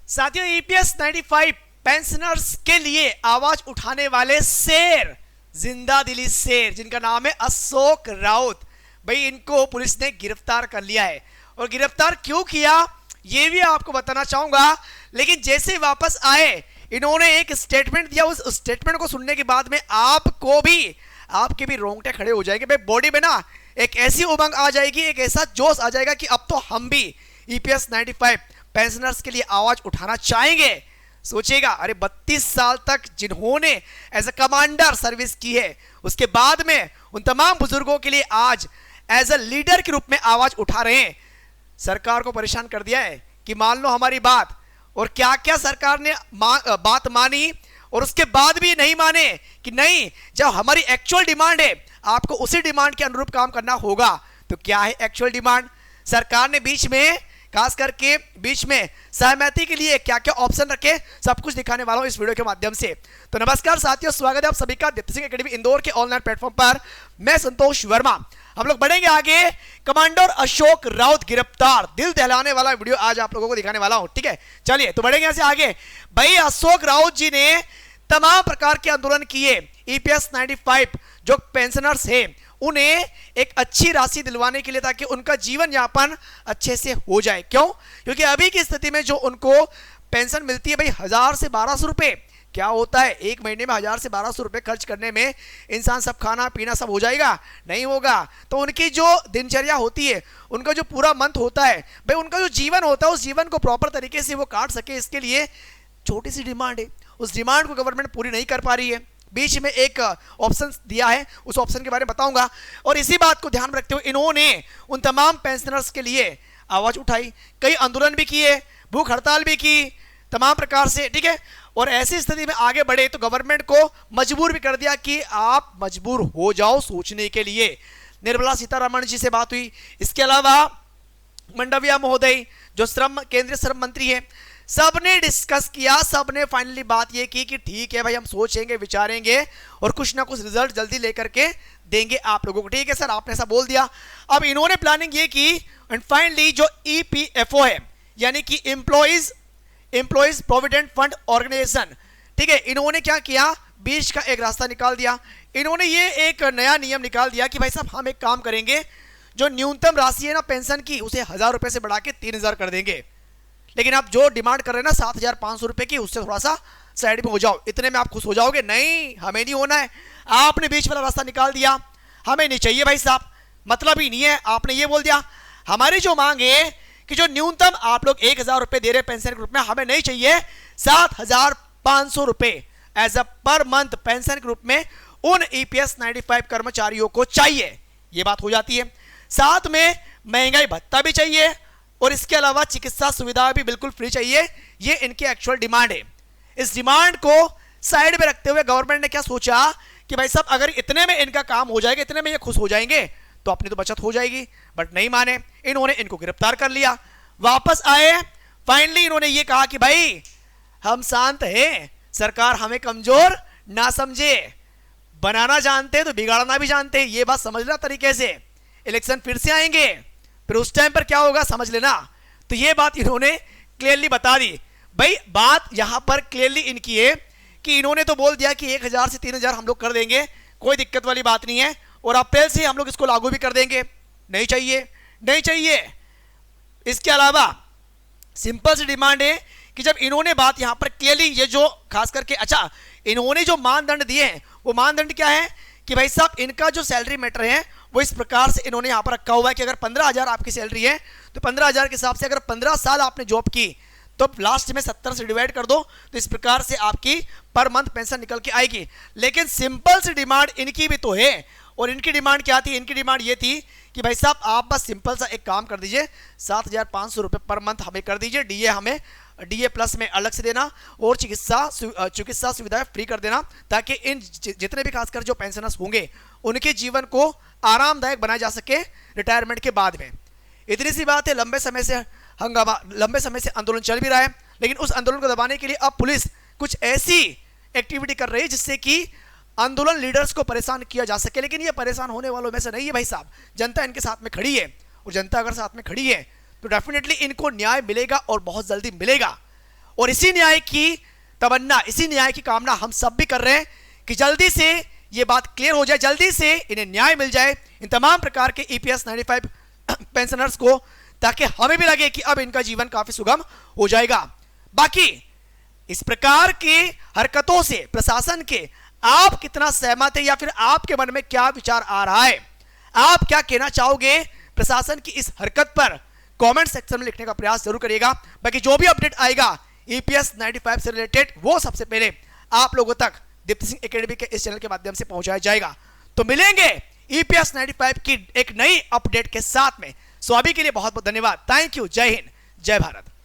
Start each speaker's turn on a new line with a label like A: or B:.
A: साथियों, EPS 95 pensioners के लिए आवाज उठाने वाले शेर, जिंदा दिली शेर, जिनका नाम है अशोक राउत, भाई इनको पुलिस ने गिरफ्तार कर लिया है। और गिरफ्तार क्यों किया ये भी आपको बताना चाहूंगा। लेकिन जैसे वापस आए इन्होंने एक स्टेटमेंट दिया। उस स्टेटमेंट को सुनने के बाद में आपके भी रोंगटे खड़े हो जाएंगे। भाई बॉडी में ना एक ऐसी उमंग आ जाएगी, एक ऐसा जोश आ जाएगा कि अब तो हम भी ईपीएस 95 पेंशनर्स के लिए आवाज उठाना चाहेंगे। सोचिएगा, अरे 32 साल तक जिन्होंने एज ए कमांडर सर्विस की है, उसके बाद में उन तमाम बुजुर्गों के लिए आज एज ए लीडर के रूप में आवाज उठा रहे हैं। सरकार को परेशान कर दिया है कि मान लो हमारी बात, और क्या क्या सरकार ने बात मानी और उसके बाद भी नहीं माने कि नहीं, जब हमारी एक्चुअल डिमांड है आपको उसी डिमांड के अनुरूप काम करना होगा। तो क्या है एक्चुअल डिमांड? सरकार ने बीच में, खास करके बीच में सहमति के लिए क्या क्या ऑप्शन रखे, सब कुछ दिखाने वाला हूं इस वीडियो के माध्यम से। तो नमस्कार साथियों, स्वागत है आप सभी का दीप्ति सिंह एकेडमी इंदौर के ऑनलाइन प्लेटफॉर्म पर। मैं संतोष वर्मा। हम लोग बढ़ेंगे आगे। कमांडर अशोक राउत गिरफ्तार, दिल दहलाने वाला वीडियो आज आप लोगों को दिखाने वाला हूं। ठीक है, चलिए तो बढ़ेंगे ऐसे आगे। भाई अशोक राउत जी ने तमाम प्रकार के आंदोलन किए। ईपीएस 95 जो पेंशनर्स है उन्हें एक अच्छी राशि दिलवाने के लिए, ताकि उनका जीवन यापन अच्छे से हो जाए। क्यों? क्योंकि अभी की स्थिति में जो उनको पेंशन मिलती है भाई 1000 से 1200 रुपए, क्या होता है एक महीने में 1000 से 1200 रुपए खर्च करने में इंसान सब खाना पीना सब हो जाएगा? नहीं होगा। तो उनकी जो दिनचर्या होती है, उनका जो पूरा मंथ होता है, भाई उनका जो जीवन होता है, उस जीवन को प्रॉपर तरीके से वो काट सके, इसके लिए छोटी सी डिमांड है। उस डिमांड को गवर्नमेंट पूरी नहीं कर पा रही है। बीच में एक ऑप्शन दिया है, उस ऑप्शन के बारे में बताऊंगा। और इसी बात को ध्यान में रखते हुए इन्होंने उन तमाम पेंशनर्स के लिए आवाज उठाई, कई आंदोलन भी किए, भूख हड़ताल भी की, तमाम प्रकार से। ठीक है, और ऐसी स्थिति में आगे बढ़े तो गवर्नमेंट को मजबूर भी कर दिया कि आप मजबूर हो जाओ सोचने के लिए। निर्मला सीतारमण जी से बात हुई। इसके अलावा मंडविया महोदय जो केंद्रीय श्रम मंत्री है, सबने डिस्कस किया। सबने फाइनली बात ये की कि ठीक है भाई, हम सोचेंगे, विचारेंगे और कुछ ना कुछ रिजल्ट जल्दी लेकर के देंगे आप लोगों को। ठीक है सर, आपने ऐसा बोल दिया। अब इन्होंने प्लानिंग ये की एंड फाइनली जो ईपीएफओ है, यानी कि एम्प्लॉइज प्रोविडेंट फंड ऑर्गेनाइजेशन, ठीक है, इन्होंने क्या किया, बीच का एक रास्ता निकाल दिया। इन्होंने ये एक नया नियम निकाल दिया कि भाई साहब हम एक काम करेंगे, जो न्यूनतम राशि है ना पेंशन की, उसे 1000 रुपए से बढ़ा के 3000 कर देंगे। लेकिन आप जो डिमांड कर रहे हैं ना 7500 रुपए की, उससे थोड़ा सा साइड में हो जाओ, इतने में आप खुश हो जाओगे। नहीं, हमें नहीं होना है। आपने बीच वाला रास्ता निकाल दिया, हमें नहीं चाहिए भाई साहब, मतलब ही नहीं है। आपने ये बोल दिया हमारी जो मांग है कि जो न्यूनतम आप लोग 1000 रुपए दे रहे हैं पेंशन के रूप में, हमें नहीं चाहिए, 7500 रुपए as a per month pension के रूप में उन ईपीएस 95 कर्मचारियों को चाहिए। ये बात हो जाती है। साथ में महंगाई भत्ता भी चाहिए और इसके अलावा चिकित्सा सुविधा भी बिल्कुल फ्री चाहिए। ये इनकी एक्चुअल डिमांड है। इस डिमांड को साइड में रखते हुए गवर्नमेंट ने क्या सोचा कि भाई साहब अगर इतने में इनका काम हो जाएगा, इतने में ये खुश हो जाएंगे, तो अपनी तो बचत हो जाएगी। बट नहीं माने, इन्होंने इनको गिरफ्तार कर लिया। वापस आए, फाइनली इन्होंने ये कहा कि भाई हम शांत हैं, सरकार हमें कमजोर ना समझे, बनाना जानते तो बिगाड़ना भी जानते, ये बात समझ लेना तरीके से। इलेक्शन फिर से आएंगे, फिर उस टाइम पर क्या होगा समझ लेना। तो ये बात इन्होंने क्लियरली बता दी। भाई बात यहां पर क्लियरली इनकी है कि इन्होंने तो बोल दिया कि 1000 से 3000 हम लोग कर देंगे, कोई दिक्कत वाली बात नहीं है, और अप्रैल से हम लोग इसको लागू भी कर देंगे। नहीं चाहिए, नहीं चाहिए। इसके अलावा सिंपल सी डिमांड है कि जब इन्होंने बात यहां पर क्लियरली, ये जो खास करके, अच्छा इन्होंने जो मानदंड दिए हैं वो मानदंड क्या है कि भाई साहब इनका जो सैलरी मैटर है वो इस प्रकार से इन्होंने यहां पर रखा हुआ है कि अगर 15000 आपकी सैलरी है तो 15000 के हिसाब से अगर 15 साल आपने जॉब की तो लास्ट में 70 से डिवाइड कर दो, तो इस प्रकार से आपकी पर मंथ पेंशन निकल के आएगी। लेकिन सिंपल सी डिमांड इनकी भी तो है। और इनकी डिमांड क्या थी? इनकी डिमांड ये थी कि भाई साहब आप बस सिंपल सा एक काम कर दीजिए, 7500 रुपए पर मंथ हमें कर दीजिए, डीए हमें डीए प्लस में अलग से देना और चिकित्सा सुविधाएं फ्री कर देना, ताकि इन जितने भी खासकर जो पेंशनर्स होंगे उनके जीवन को आरामदायक बनाया जा सके रिटायरमेंट के बाद में। इतनी सी बात है। लंबे समय से आंदोलन चल भी रहा है, लेकिन उस आंदोलन को दबाने के लिए अब पुलिस कुछ ऐसी एक्टिविटी कर रही है जिससे कि आंदोलन लीडर्स को परेशान किया जा सके। लेकिन ये परेशान होने वालों में से नहीं है भाई साहब, जनता इनके साथ में खड़ी है, और जनता अगर साथ में खड़ी है तो डेफिनेटली इनको न्याय मिलेगा और बहुत जल्दी मिलेगा। और इसी न्याय की तमन्ना, इसी न्याय की कामना हम सब भी कर रहे हैं कि जल्दी से ये बात क्लियर हो जाए, जल्दी से इन्हें न्याय मिल जाए इन तमाम प्रकार के ईपीएस 95 पेंशनर्स को, ताकि हमें भी लगे कि अब इनका जीवन काफी सुगम हो जाएगा। बाकी इस प्रकार की हरकतों से प्रशासन के आप कितना सहमत है, या फिर आपके मन में क्या विचार आ रहा है, आप क्या कहना चाहोगे प्रशासन की इस हरकत पर, कमेंट सेक्शन में लिखने का प्रयास जरूर करिएगा। बाकी जो भी अपडेट आएगा ईपीएस 95 से रिलेटेड वो सबसे पहले आप लोगों तक दीप्ति सिंह एकेडमी के इस चैनल के माध्यम से पहुंचाया जाएगा। तो मिलेंगे ईपीएस 95 की एक नई अपडेट के साथ में। सो अभी के लिए बहुत बहुत धन्यवाद। Thank you. जय हिंद, जय भारत।